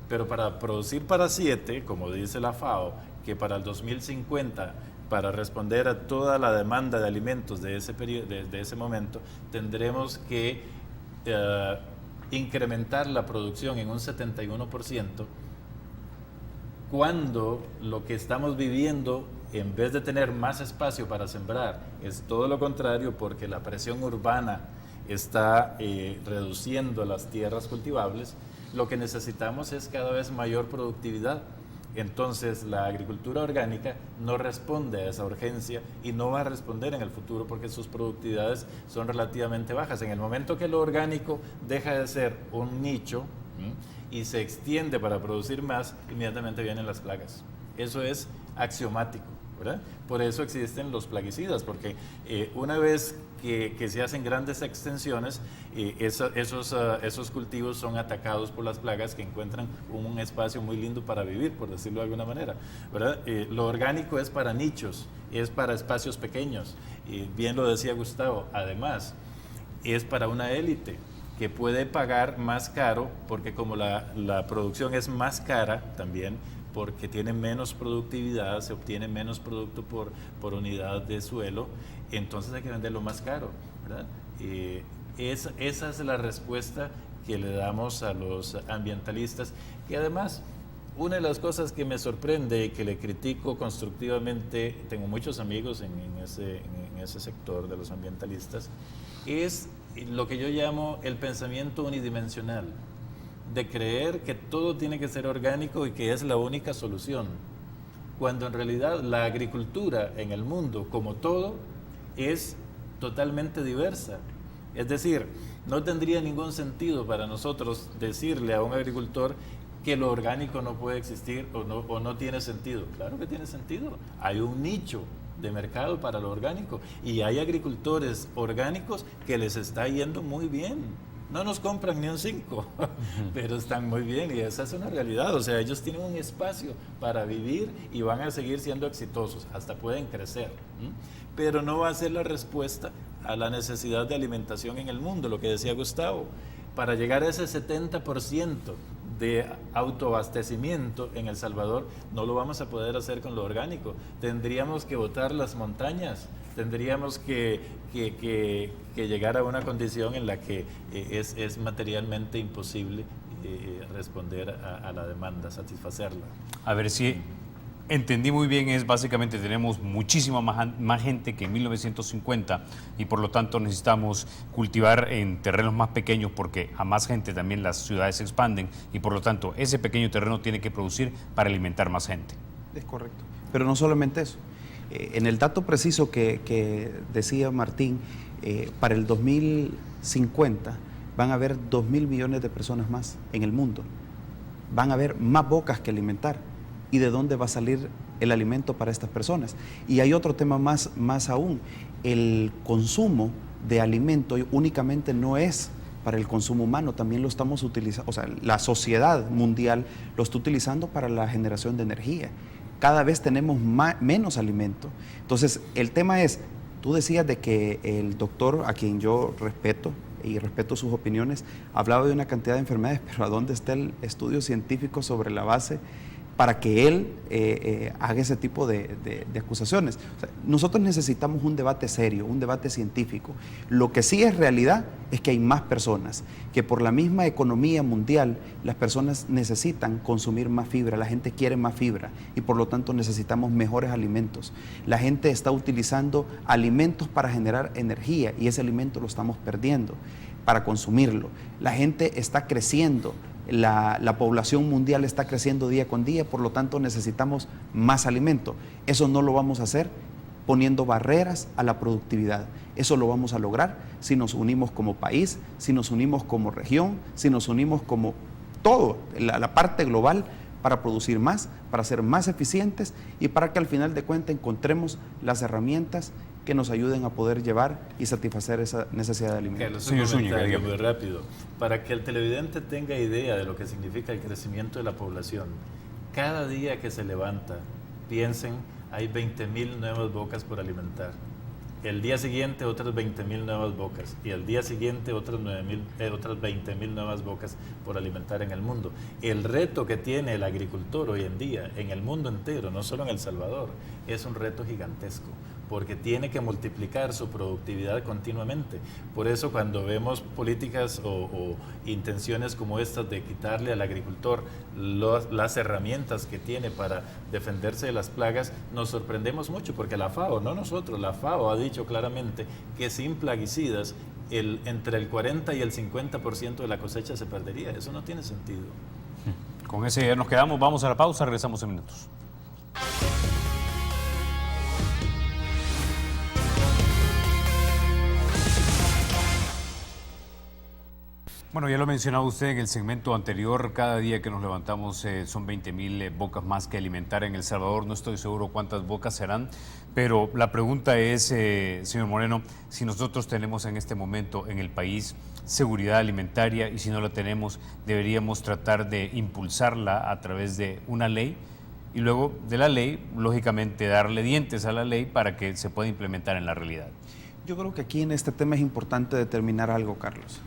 Pero para producir para 7, como dice la FAO, que para el 2050, para responder a toda la demanda de alimentos de ese momento, tendremos que incrementar la producción en un 71%, cuando lo que estamos viviendo en vez de tener más espacio para sembrar, es todo lo contrario, porque la presión urbana está reduciendo las tierras cultivables. Lo que necesitamos es cada vez mayor productividad. Entonces la agricultura orgánica no responde a esa urgencia y no va a responder en el futuro porque sus productividades son relativamente bajas. En el momento que lo orgánico deja de ser un nicho y se extiende para producir más, inmediatamente vienen las plagas. Eso es axiomático, ¿verdad? Por eso existen los plaguicidas, porque una vez que se hacen grandes extensiones, esos cultivos son atacados por las plagas que encuentran un espacio muy lindo para vivir, por decirlo de alguna manera, ¿verdad? Lo orgánico es para nichos, es para espacios pequeños, bien lo decía Gustavo, además es para una élite que puede pagar más caro, porque como la producción es más cara también, porque tiene menos productividad, se obtiene menos producto por unidad de suelo, entonces hay que venderlo más caro, ¿verdad? Esa es la respuesta que le damos a los ambientalistas, que además, una de las cosas que me sorprende y que le critico constructivamente, tengo muchos amigos en ese sector de los ambientalistas, es lo que yo llamo el pensamiento unidimensional, de creer que todo tiene que ser orgánico y que es la única solución, cuando en realidad la agricultura en el mundo, como todo, es totalmente diversa. Es decir, no tendría ningún sentido para nosotros decirle a un agricultor que lo orgánico no puede existir o no tiene sentido. Claro que tiene sentido. Hay un nicho de mercado para lo orgánico y hay agricultores orgánicos que les está yendo muy bien. No nos compran ni un 5, pero están muy bien y esa es una realidad. O sea, ellos tienen un espacio para vivir y van a seguir siendo exitosos, hasta pueden crecer. Pero no va a ser la respuesta a la necesidad de alimentación en el mundo, lo que decía Gustavo. Para llegar a ese 70% de autoabastecimiento en El Salvador, no lo vamos a poder hacer con lo orgánico. Tendríamos que botar las montañas, tendríamos que llegar a una condición en la que es materialmente imposible responder a la demanda, satisfacerla. A ver si entendí muy bien, es básicamente tenemos muchísima más gente que en 1950 y por lo tanto necesitamos cultivar en terrenos más pequeños porque a más gente también las ciudades se expanden y por lo tanto ese pequeño terreno tiene que producir para alimentar más gente. Es correcto. Pero no solamente eso. En el dato preciso que decía Martín, para el 2050 van a haber 2.000 millones de personas más en el mundo. Van a haber más bocas que alimentar. ¿Y de dónde va a salir el alimento para estas personas? Y hay otro tema más aún. El consumo de alimento únicamente no es para el consumo humano, también lo estamos utilizando, o sea, la sociedad mundial lo está utilizando para la generación de energía. Cada vez tenemos menos alimento. Entonces, el tema es, tú decías de que el doctor, a quien yo respeto y respeto sus opiniones, hablaba de una cantidad de enfermedades, pero ¿a dónde está el estudio científico sobre la base para que él haga ese tipo de acusaciones? O sea, nosotros necesitamos un debate serio, un debate científico. Lo que sí es realidad es que hay más personas, que por la misma economía mundial las personas necesitan consumir más fibra, la gente quiere más fibra y por lo tanto necesitamos mejores alimentos. La gente está utilizando alimentos para generar energía y ese alimento lo estamos perdiendo para consumirlo. La gente está creciendo. La población mundial está creciendo día con día, por lo tanto necesitamos más alimento. Eso no lo vamos a hacer poniendo barreras a la productividad. Eso lo vamos a lograr si nos unimos como país, si nos unimos como región, si nos unimos como todo, la parte global, para producir más, para ser más eficientes y para que al final de cuentas encontremos las herramientas que nos ayuden a poder llevar y satisfacer esa necesidad de alimento. Señor Zúñiga, muy rápido. Para que el televidente tenga idea de lo que significa el crecimiento de la población, cada día que se levanta, piensen, hay 20.000 nuevas bocas por alimentar. El día siguiente otras 20.000 nuevas bocas y el día siguiente otras 20.000 nuevas bocas por alimentar en el mundo. El reto que tiene el agricultor hoy en día en el mundo entero, no solo en El Salvador, es un reto gigantesco, porque tiene que multiplicar su productividad continuamente. Por eso cuando vemos políticas o intenciones como estas de quitarle al agricultor las herramientas que tiene para defenderse de las plagas, nos sorprendemos mucho, porque la FAO, no nosotros, la FAO ha dicho claramente que sin plaguicidas entre el 40 y el 50% de la cosecha se perdería. Eso no tiene sentido. Con ese ya nos quedamos, vamos a la pausa, regresamos en minutos. Bueno, ya lo mencionaba usted en el segmento anterior, cada día que nos levantamos son 20,000 bocas más que alimentar en El Salvador. No estoy seguro cuántas bocas serán, pero la pregunta es, señor Moreno, si nosotros tenemos en este momento en el país seguridad alimentaria y si no la tenemos, deberíamos tratar de impulsarla a través de una ley y luego de la ley, lógicamente, darle dientes a la ley para que se pueda implementar en la realidad. Yo creo que aquí en este tema es importante determinar algo, Carlos.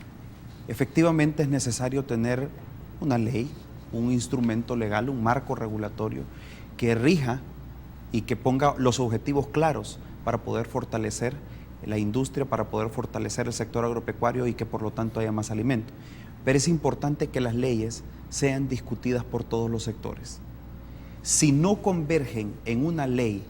Efectivamente es necesario tener una ley, un instrumento legal, un marco regulatorio que rija y que ponga los objetivos claros para poder fortalecer la industria, para poder fortalecer el sector agropecuario y que por lo tanto haya más alimento. Pero es importante que las leyes sean discutidas por todos los sectores. Si no convergen en una ley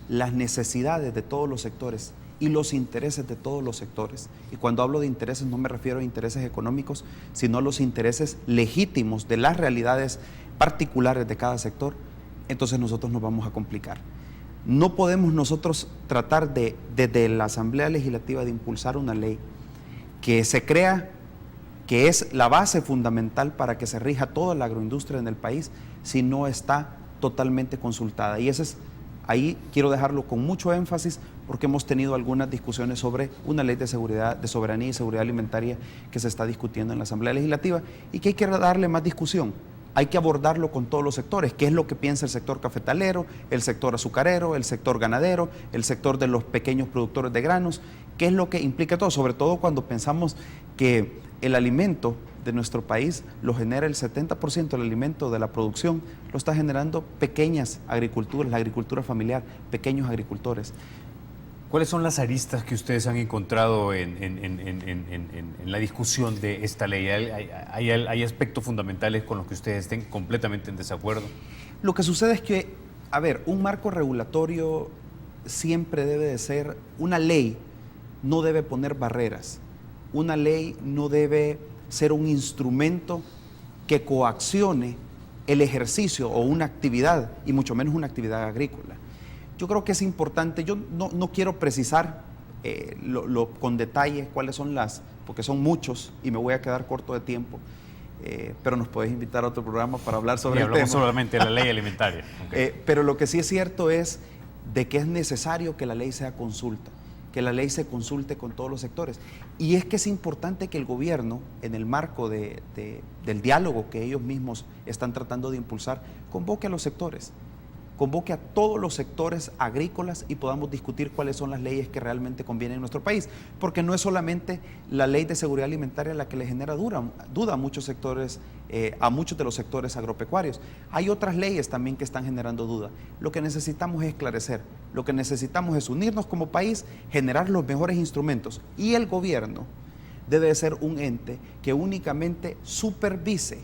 las necesidades de todos los sectores y los intereses de todos los sectores, y cuando hablo de intereses no me refiero a intereses económicos, sino a los intereses legítimos de las realidades particulares de cada sector, entonces nosotros nos vamos a complicar. No podemos nosotros tratar desde la Asamblea Legislativa de impulsar una ley que se crea, que es la base fundamental para que se rija toda la agroindustria en el país, si no está totalmente consultada. Y ahí quiero dejarlo con mucho énfasis, porque hemos tenido algunas discusiones sobre una ley de seguridad, de soberanía y seguridad alimentaria que se está discutiendo en la Asamblea Legislativa y que hay que darle más discusión. Hay que abordarlo con todos los sectores, qué es lo que piensa el sector cafetalero, el sector azucarero, el sector ganadero, el sector de los pequeños productores de granos, qué es lo que implica todo, sobre todo cuando pensamos que el alimento de nuestro país lo genera el 70% del alimento de la producción, lo está generando pequeñas agriculturas, la agricultura familiar, pequeños agricultores. ¿Cuáles son las aristas que ustedes han encontrado en la discusión de esta ley? ¿Hay aspectos fundamentales con los que ustedes estén completamente en desacuerdo? Lo que sucede es que, a ver, un marco regulatorio siempre debe de ser, una ley no debe poner barreras, una ley no debe ser un instrumento que coaccione el ejercicio o una actividad, y mucho menos una actividad agrícola. Yo creo que es importante, yo no quiero precisar con detalle cuáles son porque son muchos y me voy a quedar corto de tiempo, pero nos puedes invitar a otro programa para hablar sobre el tema. Hablamos solamente de la ley alimentaria. Okay. Pero lo que sí es cierto es de que es necesario que la ley sea consulta, que la ley se consulte con todos los sectores. Y es que es importante que el gobierno, en el marco del diálogo que ellos mismos están tratando de impulsar, convoque a los sectores, convoque a todos los sectores agrícolas y podamos discutir cuáles son las leyes que realmente convienen en nuestro país, porque no es solamente la ley de seguridad alimentaria la que le genera duda a muchos sectores, a muchos de los sectores agropecuarios. Hay otras leyes también que están generando duda. Lo que necesitamos es esclarecer, lo que necesitamos es unirnos como país, generar los mejores instrumentos, y el gobierno debe ser un ente que únicamente supervise,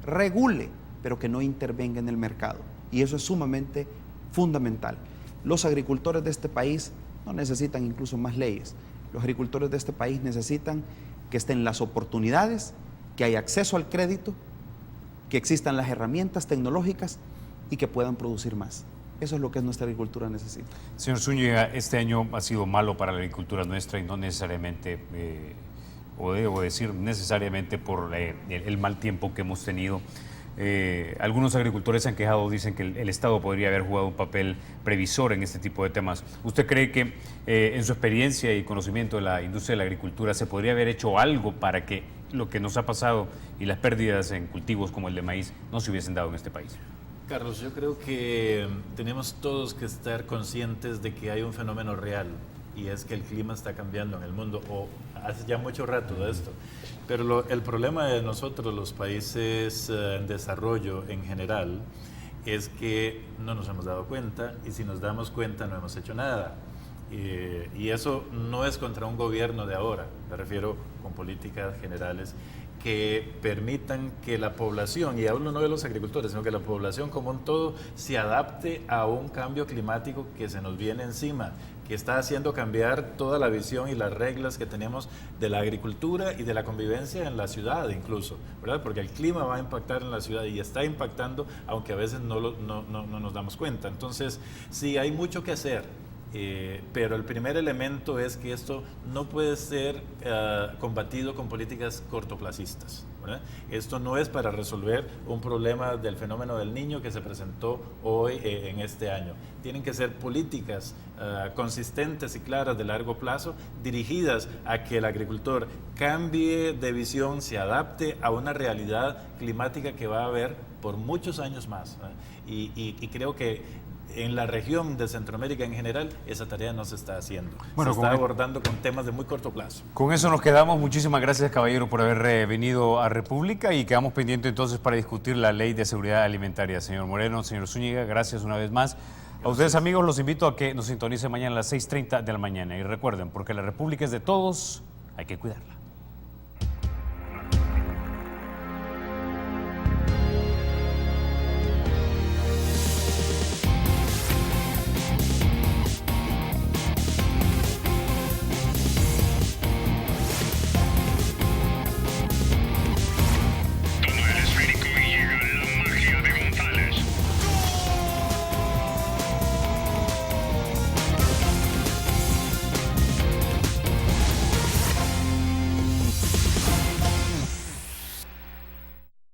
regule, pero que no intervenga en el mercado. Y eso es sumamente fundamental. Los agricultores de este país no necesitan incluso más leyes. Los agricultores de este país necesitan que estén las oportunidades, que haya acceso al crédito, que existan las herramientas tecnológicas y que puedan producir más. Eso es lo que nuestra agricultura necesita. Señor Zúñiga, este año ha sido malo para la agricultura nuestra y no necesariamente, o debo decir necesariamente por el mal tiempo que hemos tenido. Algunos agricultores se han quejado, dicen que el Estado podría haber jugado un papel previsor en este tipo de temas. ¿Usted cree que en su experiencia y conocimiento de la industria de la agricultura se podría haber hecho algo para que lo que nos ha pasado y las pérdidas en cultivos como el de maíz no se hubiesen dado en este país? Carlos, yo creo que tenemos todos que estar conscientes de que hay un fenómeno real, y es que el clima está cambiando en el mundo, o hace ya mucho rato de esto. Pero el problema de nosotros, los países en desarrollo en general, es que no nos hemos dado cuenta, y si nos damos cuenta no hemos hecho nada. Y eso no es contra un gobierno de ahora, me refiero con políticas generales que permitan que la población, y hablo no de los agricultores, sino que la población como un todo se adapte a un cambio climático que se nos viene encima, que está haciendo cambiar toda la visión y las reglas que tenemos de la agricultura y de la convivencia en la ciudad incluso, ¿verdad? Porque el clima va a impactar en la ciudad y está impactando, aunque a veces no nos damos cuenta. Entonces, sí, hay mucho que hacer. Pero el primer elemento es que esto no puede ser combatido con políticas cortoplacistas, ¿verdad? Esto no es para resolver un problema del fenómeno del niño que se presentó hoy en este año. Tienen que ser políticas consistentes y claras de largo plazo, dirigidas a que el agricultor cambie de visión, se adapte a una realidad climática que va a haber por muchos años más, ¿verdad? Y creo que en la región de Centroamérica en general, esa tarea no se está haciendo. Bueno, se está abordando con temas de muy corto plazo. Con eso nos quedamos. Muchísimas gracias, caballero, por haber venido a República y quedamos pendientes entonces para discutir la ley de seguridad alimentaria. Señor Moreno, señor Zúñiga, gracias una vez más. A ustedes, amigos, los invito a que nos sintonicen mañana a las 6:30 de la mañana. Y recuerden, porque la República es de todos, hay que cuidarla.